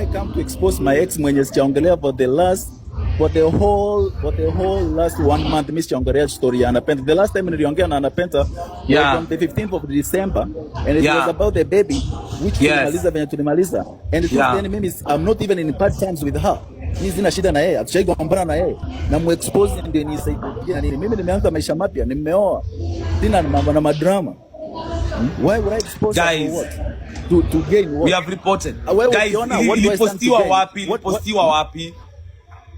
I come to expose my ex mwenye sijaongelea for the whole last 1 month mimi sijaongelea story ya Anapenda. The last time niliongea na Anapenda was on the 15th of December and it was about the baby which tulimaliza venye tulimaliza and then mimi I'm not even in bad terms with her. Mimi sina shida na yeye, hatushaigombana na yeye. Na mu-expose ndio nisaidia nini. Mimi nimeanza maisha mapya, nimeoa. Sina mambo na madrama. Why would I expose guys for what? To gain what? We have reported. Guys, ilipostiwa wapi?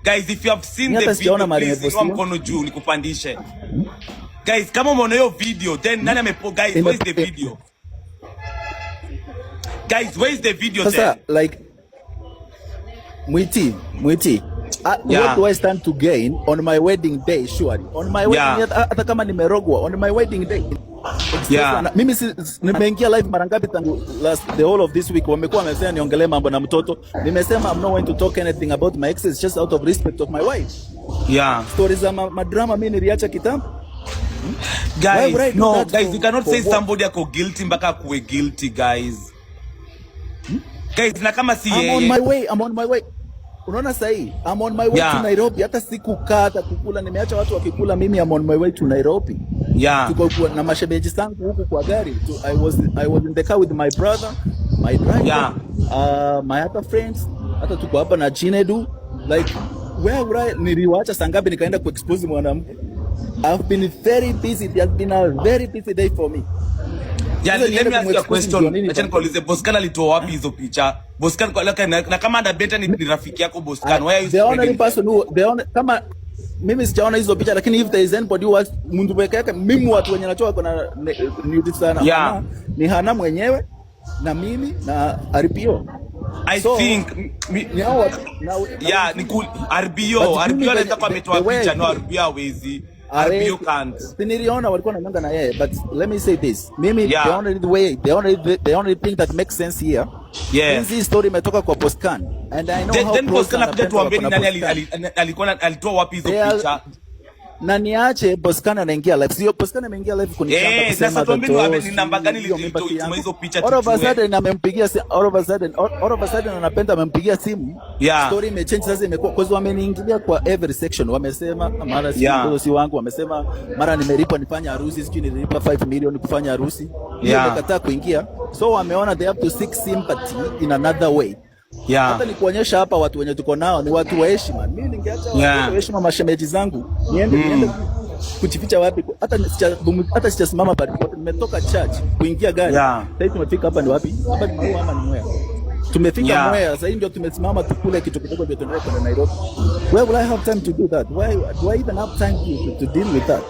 Guys, if you have seen the video, please inua mkono juu nikupandishe. Guys, kama umeona hiyo video, then nani guys, where is the video? Guys, where is the video then? Sasa, like Mwiti, what do I stand to gain on my wedding day? Surely on my wedding, hata kama nimerogwa on my wedding day. Mimi nimeingia live mara ngapi tangu the whole of this week wamekuwa wamesema niongelee mambo na mtoto. Nimesema I'm not going to talk anything about my exes just out of respect of my wife. Stories za madrama mimi niliacha kitambo. Guys, no, guys, you cannot say somebody ako guilty mpaka kuwe guilty, guys. Guys, na kama si I'm on my way. Unaona sahi, I'm on my way to Nairobi. Hata sikukaa hata kukula, nimeacha watu wakikula, mimi I'm on my way to Nairobi. Tuko na mashemeji zangu huku kwa gari. I was in the car with my brother, my driver, my other friends. Hata tuko hapa na Chinedu. Like, where would I niliwacha sangapi nikaenda kuexpose mwanamke. I've been very busy. It has been a very busy day for me. Let me ask you a question. Acha nikuulize, Boscan alitoa wapi hizo picha? Boscan na kama Anabeta ni rafiki yako Boscan. Why are you the only person who kama mimi sijaona hizo picha, lakini if there is anybody who mtu peke yake, mimi watu wenye nachoa kuna nudi sana. Ni Hana mwenyewe na mimi na RPO. I think ni cool. RPO anaweza kwa ametoa picha, no RPO hawezi. RPO can't. Niliona walikuwa wanaanga na yeye, but let me say this. Mimi the only thing that makes sense here. This story imetoka kwa Boscan and I know then Boscan anakuja tuambie nani alikuwa alitoa wapi hizo picha. Na niache Boscan anaingia live. Sio Boscan ameingia live kunishamba kusema sasa tuambie ni namba gani ilituma hizo picha tu. All of a sudden amempigia all of a sudden Anapenda amempigia simu. Story imechange sasa, imekuwa kwa sababu wameniingilia kwa every section. Wamesema mara si wangu, wamesema mara nimelipa nifanye harusi, sijui nilipa 5 million kufanya harusi. Nimekataa kuingia. So wameona they have to seek sympathy in another way. Hata nikuonyesha hapa watu wenye tuko nao ni watu wa heshima. Mimi ningeacha watu wa heshima mashemeji zangu. Niende kujificha wapi? Hata sijasimama pale. Nimetoka church kuingia gari. Sasa tumefika hapa ni wapi? Hapa ni Maua ama ni Mwea? Tumefika Mwea. Sasa ndio tumesimama tukule kitu kidogo ndio tunaenda kwenda Nairobi. Where will I have time to do that? Why do I even have time to deal with that?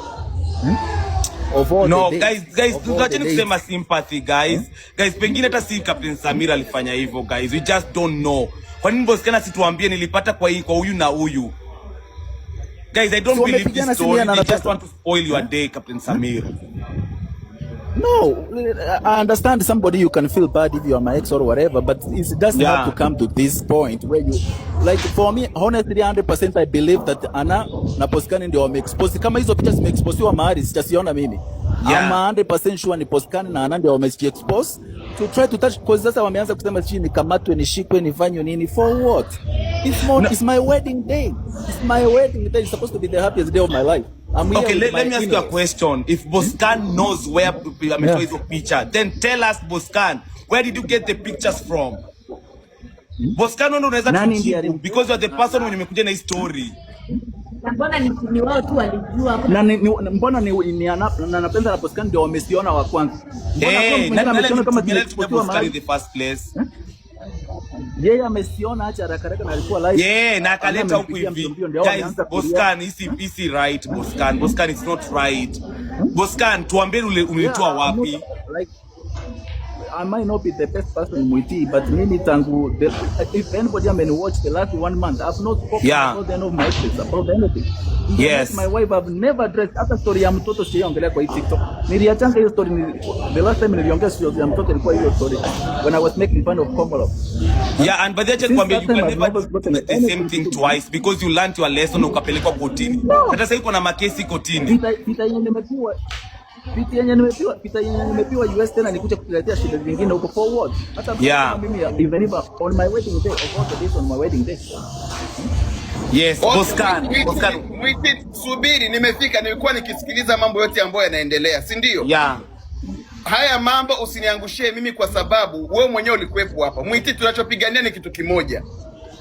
No, guys, tunacheni kusema sympathy, guys. Guys, pengine hata si Captain Samira alifanya hivyo, guys. We just don't know. Kwa nini Boscan situambie nilipata kwa huyu na huyu? Guys, I don't believe this story. They just want to spoil your day, Captain Samira. No, I understand somebody you can feel bad if you are my ex or whatever, but it doesn't have to come to this point where you, like, for me, honestly, 100% I believe that Ana na Boscan ndio wameexpose. Kama hizo picha zimeexposiwa mahali sitasiona mimi. I'm 100% sure ni Boscan na Ana ndio wameexpose to try to touch, because sasa wameanza kusema chini nikamatwe, nishikwe, nifanywe nini, for what? It's my wedding day. It's my wedding day. It's supposed to be the happiest day of my life. Okay, let me ask you a question. If Boscan knows where ametoa hizo picha, then tell us, Boscan, where did you get the pictures from? Boscan ndo unaweza kujibu because you are the person when umekuja na hii story. Mbona ni wao tu walijua? Mbona ni Anapenda na Boscan ndio wamesiona wa kwanza. Mbona kama Boscan in the first place? Yeye amesiona acha haraka na alikuwa live. Na akaleta huku hivi. Guys, Boscan is right, Boscan. Boscan is not right. Boscan, tuambie ulitoa wapi? Like, I might not be the best person Mwiti, but mimi tangu if anybody may watch the last 1 month, I've not spoken about the end of my face, about anything. Yes. My wife, I've never addressed hata story ya mtoto sijaongelea kwa TikTok. Niliachanga hiyo story, the last time niliongea story ya mtoto ilikuwa hiyo story when I was making fun of Komolo. And but they kwambia you can never do the same thing twice because you learned your lesson ukapelekwa kotini. Hata sasa iko na makesi kotini. Pita yenye nimepewa US tena nikuja kukuletea shida zingine huko forward. Hata mimi even if on my wedding day, of all the days on my wedding day. Yes, Boscan. Mwiti, subiri, nimefika. Nilikuwa nikisikiliza mambo yote ambayo yanaendelea, si ndio? Yeah. Haya mambo usiniangushie mimi kwa sababu wewe mwenyewe ulikuwepo hapa. Mwiti, tunachopigania ni kitu kimoja.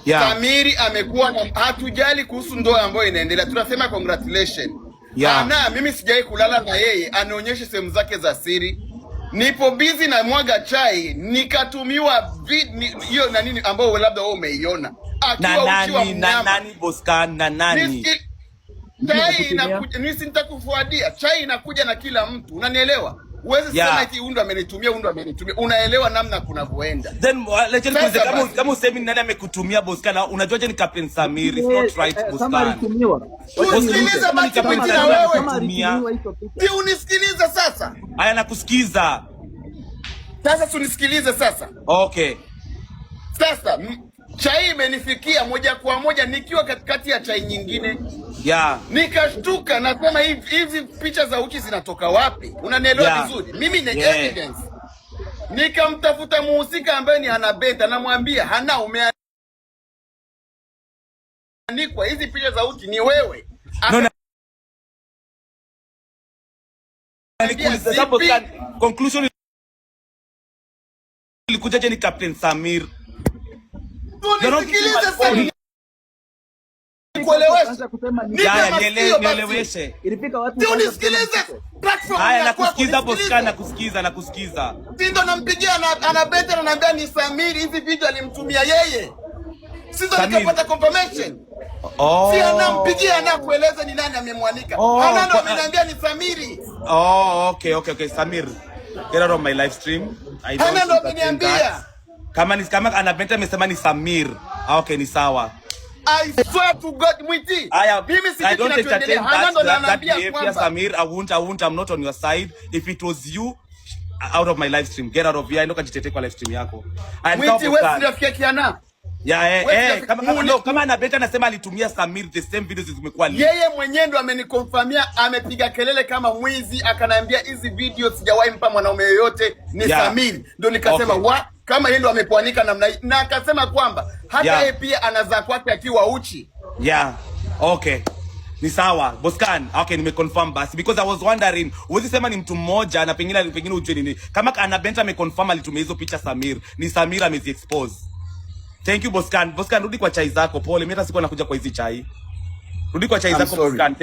Yeah. Samiri amekuwa na hatujali kuhusu ndoa ambayo inaendelea. Tunasema congratulations. Yeah. Mimi sijai kulala na yeye, anionyeshe sehemu zake za siri. Nipo busy na mwaga chai, nikatumiwa hiyo na nini ambao labda wewe umeiona. Na nani Boscan, na nani? Chai inakuja, nitakufuadia. Chai inakuja na kila mtu. Unanielewa? Uweze sema eti huyu ndo amenitumia, huyu ndo amenitumia. Unaelewa namna kunavyoenda. Then let's say kama usemi nani amekutumia Boscan, unajuaje ni Captain Samir? It's not right Boscan. Usikilize basi piti na wewe. Si unisikilize sasa. Aya, nakusikiza. Sasa unisikilize sasa. Okay. Sasa chai imenifikia moja kwa moja nikiwa katikati ya chai nyingine. Yeah. Nikashtuka, nasema hizi picha za uchi zinatoka wapi? Unanielewa vizuri? Mimi ni evidence. Nikamtafuta muhusika ambaye ni Anabeta, namwambia Hana, umeandikwa hizi picha za uchi ni wewe. Conclusion ilikuja ni Captain Samir. Nieleweshe. Unisikilize. Haya, nakusikiza Boscan, nakusikiza. Sindo nampigia Anabeta, ananiambia ni Samiri, hizi video alimtumia yeye. Sindo nikapata confirmation. Si anampigia na kueleza ni nani amemwanika. Ana ndo ameniambia ni Samiri. Okay, Samir. Get out of my live stream. Ana ndo ameniambia. Kama Anabeta amesema ni Samir. Okay, ni sawa. I swear to God, Mwiti. I don't entertain that behavior, Samir. I won't. I'm not on your side. If it was you, out of my live stream. Get out of here. I know kajitete kwa live stream yako. Mwiti, wewe ndio kiana. Kama Anabeta anasema alitumia Samir, the same videos zimekuwa leaked. Yeye mwenyewe ndo amenikonfirmia, amepiga kelele kama mwizi, akaniambia hizi videos sijawahi mpa mwanaume yoyote, ni Samir. Ndio nikasema kama yeye ndo amepwanika namna hii, na akasema kwamba hata yeye pia anazaa kwake akiwa uchi. Okay. Ni sawa Boscan. Okay, nimeconfirm basi because I was wondering uwezi sema ni mtu mmoja na pengine ujue nini. Kama Anabeta ameconfirm alitumia hizo picha Samir, ni Samir amezi expose. Thank you Boscan. Boscan, rudi kwa chai zako. Pole, mimi hata sikuwa nakuja kwa hizi chai. Rudi kwa chai zako Boscan.